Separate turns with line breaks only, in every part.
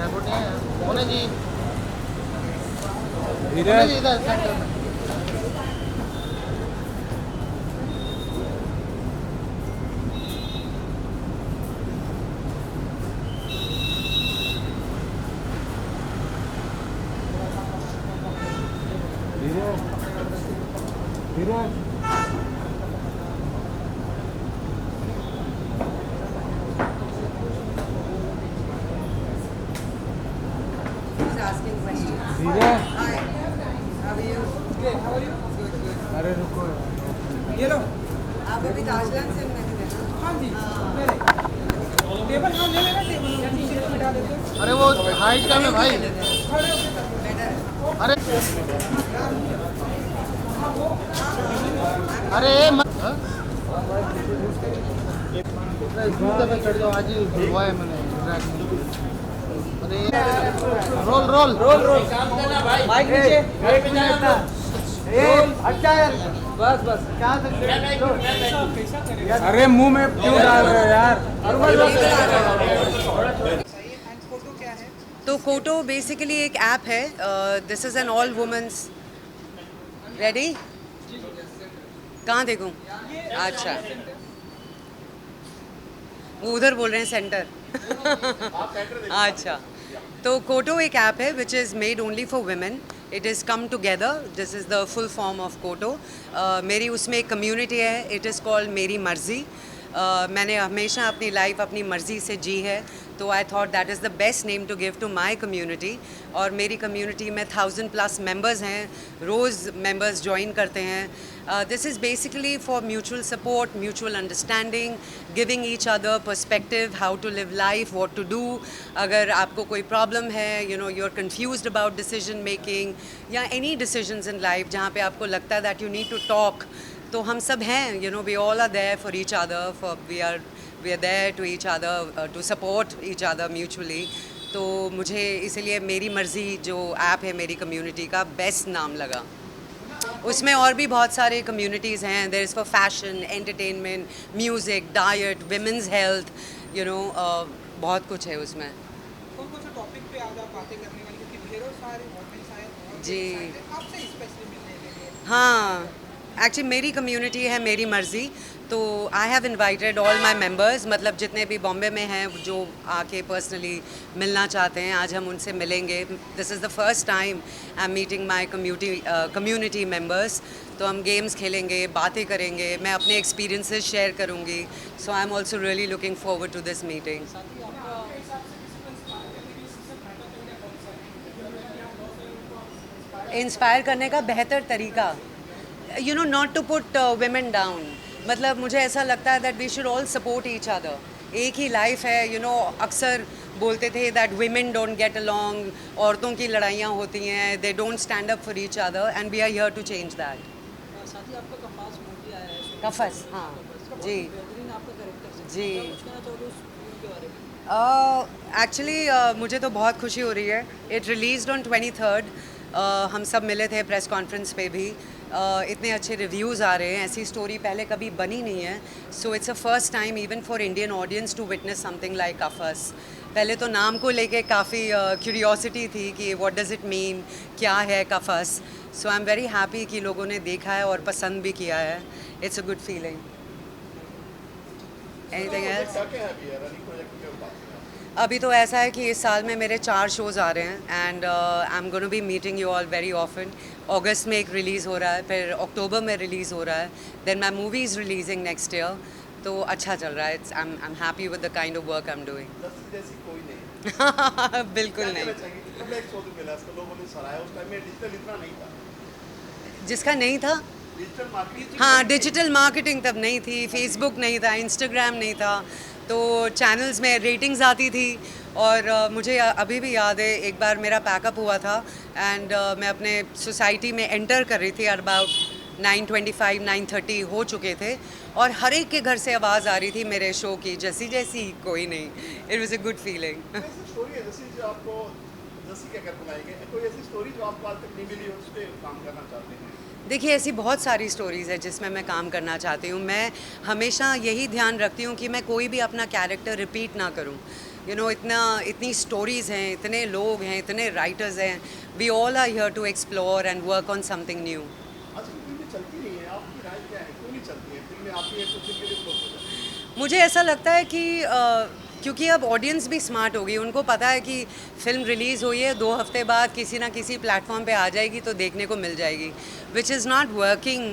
मोने जी
इधर
इधर सेंटर में।
धीरे धीरे
He's asking questions.
धीरे
Hi. How are you?
Good. How are you?
Good, good.
अरे रुको
ये लो।
आप अभी दार्जिलिंग से में थे ना?
हाँ जी। मेरे। टेबल हाँ ले लेना टेबल या नीचे से बिठा देते हैं।
अरे वो हाइट कम है भाई।
खड़े होके कर लो।
Better.
अरे अरे हाँ? जूते पे चढ़ जाओ, आज ही धुलवाया है मैंने ट्रैक में। अरे roll roll roll roll
mic नीचे।
अच्छा यार
बस बस।
क्या
कैसा करेगा?
अरे मुंह में क्यों डाल रहे हो यार
एंड फोटो क्या है?
तो कोटो बेसिकली एक ऐप है. This is an all women's. Ready? कहाँ देखूँ? अच्छा, वो उधर बोल रहे हैं सेंटर. अच्छा, तो कोटो एक ऐप है which is made only for women. It is come together. This is the full form of कोटो. मेरी उसमें एक कम्युनिटी है. इट इज़ कॉल्ड मेरी मर्ज़ी. मैंने हमेशा अपनी लाइफ अपनी मर्ज़ी से जी है, तो I thought that is the best name to give to my community. और मेरी कम्युनिटी में 1000+ मेंबर्स हैं. रोज़ मेंबर्स ज्वाइन करते हैं. This is basically for mutual support, mutual understanding, giving each other perspective, how to live life, what to do. अगर आपको कोई problem है, you know you are confused about decision making या any decisions in life जहाँ पे आपको लगता है that you need to talk, तो हम सब हैं. You know we all are there for each other. For we are there to each other, to support each other mutually. तो मुझे इसलिए मेरी मर्ज़ी जो ऐप है मेरी कम्युनिटी का बेस्ट नाम लगा. उसमें और भी बहुत सारे कम्युनिटीज़ हैं. There is for fashion, entertainment, music, diet, women's health, you know बहुत कुछ है उसमें.
कौन-कौन से टॉपिक पे आज आप बातें करने वाली, क्योंकि ढेरों सारे वुमेन्स आए हैं
जी.
आपसे स्पेशली मिलने के लिए.
हाँ, एक्चुअली मेरी कम्युनिटी है मेरी मर्ज़ी. तो I have invited all my members, मतलब जितने भी बॉम्बे में हैं जो आके पर्सनली मिलना चाहते हैं, आज हम उनसे मिलेंगे. This is the first time I am meeting my community members. तो हम गेम्स खेलेंगे, बातें करेंगे, मैं अपने एक्सपीरियंसेस शेयर करूँगी. So I am also really looking forward to this meeting. Inspire करने का बेहतर तरीका, you know not to put women down. मतलब मुझे ऐसा लगता है that we should all support each other. एक ही लाइफ है, यू नो अक्सर बोलते थे that women don't get along, औरतों की लड़ाइयाँ होती हैं, they don't stand up for each other, and we are here to change that.
साथ ही आपका कपास मूवी आया है.
कफस, हाँ जी
बेहतरीन आपका कैरेक्टर
जी.
कुछ कहना चाहोगे उस फिल्म के बारे में?
एक्चुअली मुझे तो बहुत खुशी हो रही है. It released on 23rd. हम सब मिले थे प्रेस कॉन्फ्रेंस पे भी. इतने अच्छे रिव्यूज़ आ रहे हैं. ऐसी स्टोरी पहले कभी बनी नहीं है. So it's a first time even for Indian audience to witness something like Kafas. पहले तो नाम को लेके काफ़ी क्यूरियोसिटी थी कि व्हाट डज़ इट मीन, क्या है कफस. सो आई एम वेरी हैप्पी कि लोगों ने देखा है और पसंद भी किया है. It's a good feeling. Anything else? अभी तो ऐसा है कि इस साल में मेरे 4 शोज़ आ रहे हैं and I am gonna be meeting you all very often. अगस्त में एक रिलीज़ हो रहा है, फिर अक्टूबर में रिलीज़ हो रहा है, then my movie is releasing next year. तो अच्छा चल रहा है. I am happy with the kind of work I am doing. बिल्कुल नहीं. जिसका नहीं था, हाँ डिजिटल मार्केटिंग तब नहीं थी, फेसबुक नहीं था, इंस्टाग्राम नहीं था, तो चैनल्स में रेटिंग्स आती थी. और मुझे अभी भी याद है एक बार मेरा पैकअप हुआ था एंड मैं अपने सोसाइटी में एंटर कर रही थी. अबाउट 9:25 9:30 हो चुके थे और हर एक के घर से आवाज़ आ रही थी मेरे शो की, जैसी जैसी कोई नहीं. It was a good feeling. देखिए ऐसी बहुत सारी स्टोरीज़ है जिसमें मैं काम करना चाहती हूँ. मैं हमेशा यही ध्यान रखती हूँ कि मैं कोई भी अपना कैरेक्टर रिपीट ना करूँ. इतनी स्टोरीज़ हैं, इतने लोग हैं, इतने राइटर्स हैं. We all are here to explore and work on something new.
आजकल फिल्में चलती नहीं है, आपकी राय क्या है, क्यों नहीं चलती है फिल्में? आती है तो फिर के लिए फ्लॉप हो जाती है।
मुझे ऐसा लगता है कि क्योंकि अब ऑडियंस भी स्मार्ट हो गई, उनको पता है कि फिल्म रिलीज़ हुई है 2 हफ्ते बाद किसी ना किसी प्लेटफॉर्म पे आ जाएगी तो देखने को मिल जाएगी, which is not working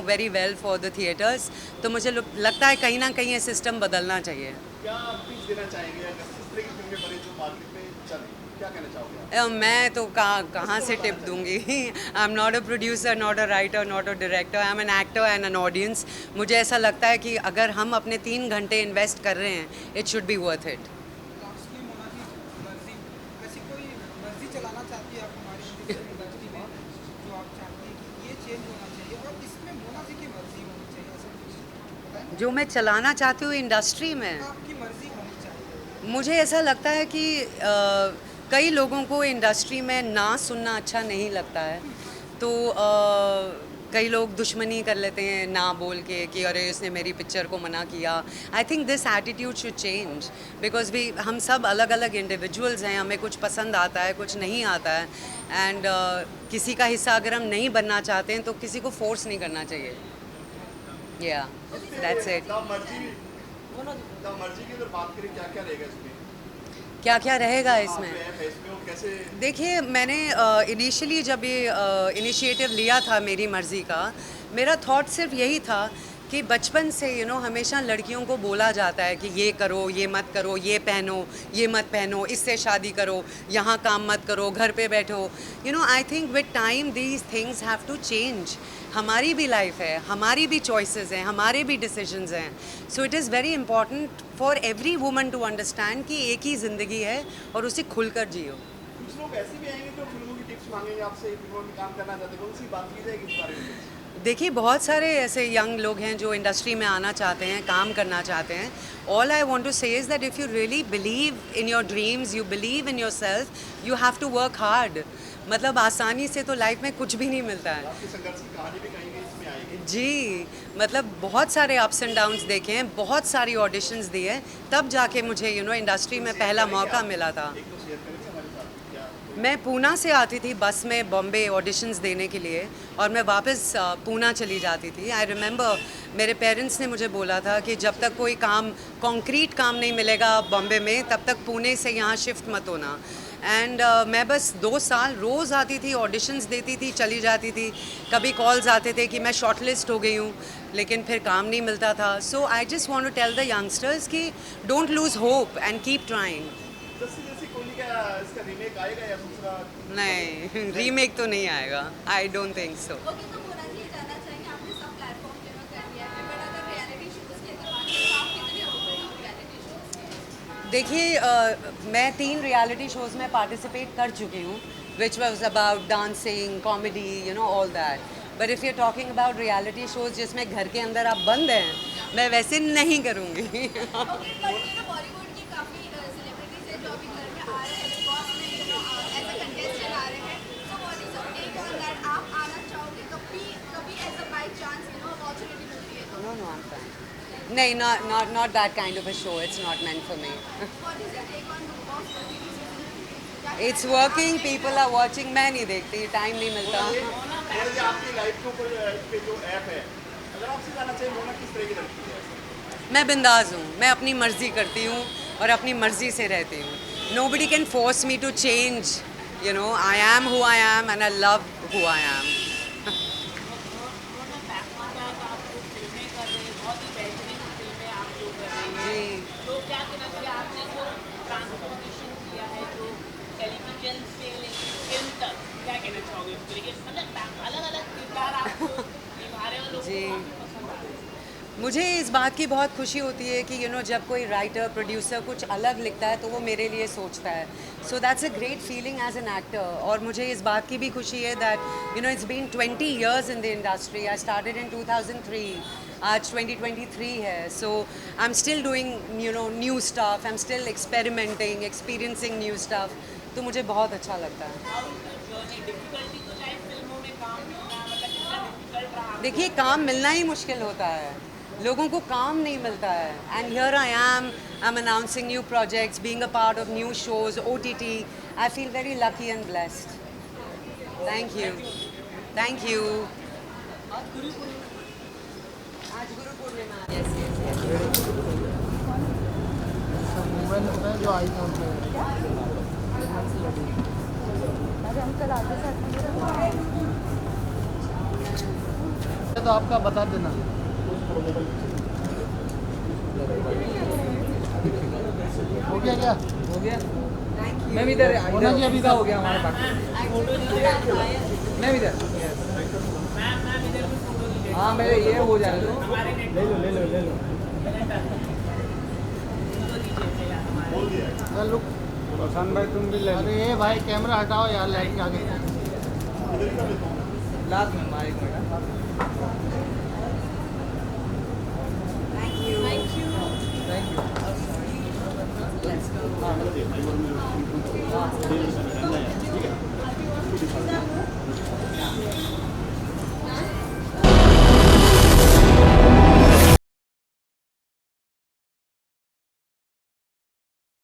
very well for the theatres. तो मुझे लगता है कहीं ना कहीं ये सिस्टम बदलना चाहिए.
क्या आप टिप्स देना चाहेंगे अगर इस तरह की फिल्में बने जो मार्केट में चले, क्या कहना चाहोगे आप?
मैं तो कहाँ से टिप दूंगी. I am not a producer, not a writer, not a director. I am an actor and an audience. मुझे ऐसा लगता है कि अगर हम अपने 3 घंटे इन्वेस्ट कर रहे हैं, it should be worth it.
Lastly Monali मर्जी, ऐसी कोई मर्जी चलाना चाहती है आप हमारी इंडस्ट्री में जो आप चाहती हैं कि ये चेंज होना चाहिए और इसमें मोनाली की मर्जी होनी चाहिए, ऐसा कुछ बताएं?
जो मैं चलाना चाहती हूँ इंडस्ट्री में,
आपकी मर्जी होनी चाहिए.
मुझे ऐसा लगता है कि कई लोगों को इंडस्ट्री में ना सुनना अच्छा नहीं लगता है. तो कई लोग दुश्मनी कर लेते हैं ना बोल के कि अरे इसने मेरी पिक्चर को मना किया. I think this attitude should change because हम सब अलग अलग इंडिविजुअल्स हैं. हमें कुछ पसंद आता है, कुछ नहीं आता है. एंड किसी का हिस्सा अगर हम नहीं बनना चाहते हैं तो किसी को फोर्स नहीं करना चाहिए. या दैट्स इट.
द मर्जी की अगर बात करें, क्या क्या रहेगा इसमें?
क्या क्या रहेगा इसमें?
ऐप है इसमें, और कैसे?
देखिए, मैंने इनिशियली जब ये इनिशिएटिव लिया था मेरी मर्ज़ी का, मेरा थॉट सिर्फ यही था कि बचपन से हमेशा लड़कियों को बोला जाता है कि ये करो, ये मत करो, ये पहनो, ये मत पहनो, इससे शादी करो, यहाँ काम मत करो, घर पे बैठो. I think with time these things have to change. हमारी भी लाइफ है, हमारी भी चॉइसेस हैं, हमारे भी डिसीजंस हैं. So it is very important for every woman to understand कि एक ही ज़िंदगी है और उसे खुलकर जियो.
कुछ लोग ऐसे भी आएंगे जो फिल्मों की टिप्स मांगेंगे आपसे, फिल्मों में काम करना चाहते हैं, कौन सी बात की जाएगी इस बारे में?
देखिए, बहुत सारे ऐसे यंग लोग हैं जो इंडस्ट्री में आना चाहते हैं, काम करना चाहते हैं. All I want to say is that if you really believe in your dreams, you believe in your self, you have to work hard. मतलब आसानी से तो लाइफ में कुछ भी नहीं मिलता है.
आपकी संघर्ष की कहानी भी कहीं इसमें आएगी.
जी, मतलब बहुत सारे अप्स एंड डाउन्स देखे हैं, बहुत सारी ऑडिशंस दी है, तब जाके मुझे इंडस्ट्री में पहला मौका मिला था.
एक तो शेयर करेंगे हमारे साथ क्या?
मैं पूना से आती थी बस में बॉम्बे ऑडिशंस देने के लिए और मैं वापस पूना चली जाती थी. आई रिमेंबर मेरे पेरेंट्स ने मुझे बोला था कि जब तक कोई काम, कॉन्क्रीट काम नहीं मिलेगा बॉम्बे में, तब तक पुणे से यहाँ शिफ्ट मत होना. एंड मैं बस 2 साल रोज़ आती थी, ऑडिशंस देती थी, चली जाती थी. कभी कॉल्स आते थे कि मैं शॉर्टलिस्ट हो गई हूँ, लेकिन फिर काम नहीं मिलता था. So I just want to tell the youngsters कि don't lose hope and keep trying.
जैसे कोहली का इसका रीमेक आएगा या दूसरा?
नहीं, रीमेक तो नहीं आएगा. I don't think so.
Okay, तो मोनाली, ये जानना चाहेंगे, आपने सब प्लेटफॉर्म पे कर लिया है, बट अगर रियलिटी शोज की अगर बात करें तो आप कितने ओपन हो रियलिटी शोज?
देखिए, मैं 3 रियलिटी शोज़ में पार्टिसिपेट कर चुकी हूँ, which was about dancing, comedy, all that. But if you talking about reality shows जिसमें घर के अंदर आप बंद हैं, मैं वैसे नहीं करूँगी.
ओके, बट बॉलीवुड की काफी सेलिब्रिटीज हैं जो अभी घर में आ रहे हैं, बिग बॉस में एज अ कंटेस्टेंट आ रहे हैं. So what is your take on that? आप आना चाहोगे कभी as a by chance opportunity मिलती है तो?
No, no, I'm fine. नहीं, not that kind of a show. It's not meant for me.
What is your take on Bigg Boss का TV season?
It's working. People are watching. मैं नहीं देखती, time नहीं मिलता.
और ये आपकी लाइफ के ऊपर इस पे जो ऐप है, अगर आपसे जानना चाहिए मोना किस तरह की लड़की है?
मैं बिंदास हूँ, मैं अपनी मर्जी करती हूँ और अपनी मर्जी से रहती हूँ. Nobody can force me to change. I am who I am and I love who I am. जी.
तो क्या कहना चाहिए आपने जो ट्रांसफॉर्मेशन किया है जो टेलीविजन से लेकर फिल्म तक, क्या कहना चाहोगे उसको लेके? मतलब अलग अलग किरदार आपको निभा रहे हो, लोगों
जी.
को काफी पसंद आ रहा है.
मुझे इस बात की बहुत खुशी होती है कि जब कोई राइटर प्रोड्यूसर कुछ अलग लिखता है तो वो मेरे लिए सोचता है. So that's a great feeling as an actor. और मुझे इस बात की भी खुशी है that it's been 20 years in the industry. I started in 2003. आज 2023 है. So I am still doing new stuff. I am still experimenting, experiencing new stuff. तो मुझे बहुत अच्छा लगता है.
How is your journey? Difficulty तो चाहे फिल्मों में काम करना, मतलब कितना डिफिकल्ट रहा?
देखिए, काम मिलना ही मुश्किल होता है. लोगों को काम नहीं मिलता है. And here I am. I'm announcing new projects, being a part of new shows, OTT. I feel very lucky and blessed. Thank you. Thank you. आज Guru Purnima. Yes, yes, yes.
Mobile होता है जो आई था उसमें तो आपका बता देना. हो गया क्या?
हो गया.
Thank you.
मैं भी इधर
होना चाहिए अभी
वीजा
तक.
हो गया हमारे पास. मैं भी इधर. हाँ मेरे ये हो जाए तो ले लो.
लुक.
रोशन भाई तुम भी ले लो.
अरे भाई कैमरा हटाओ यार लाइट के आगे.
लास्ट में माइक में.
Thank you.
Thank you.
Thank you.
Let's go.
हाँ.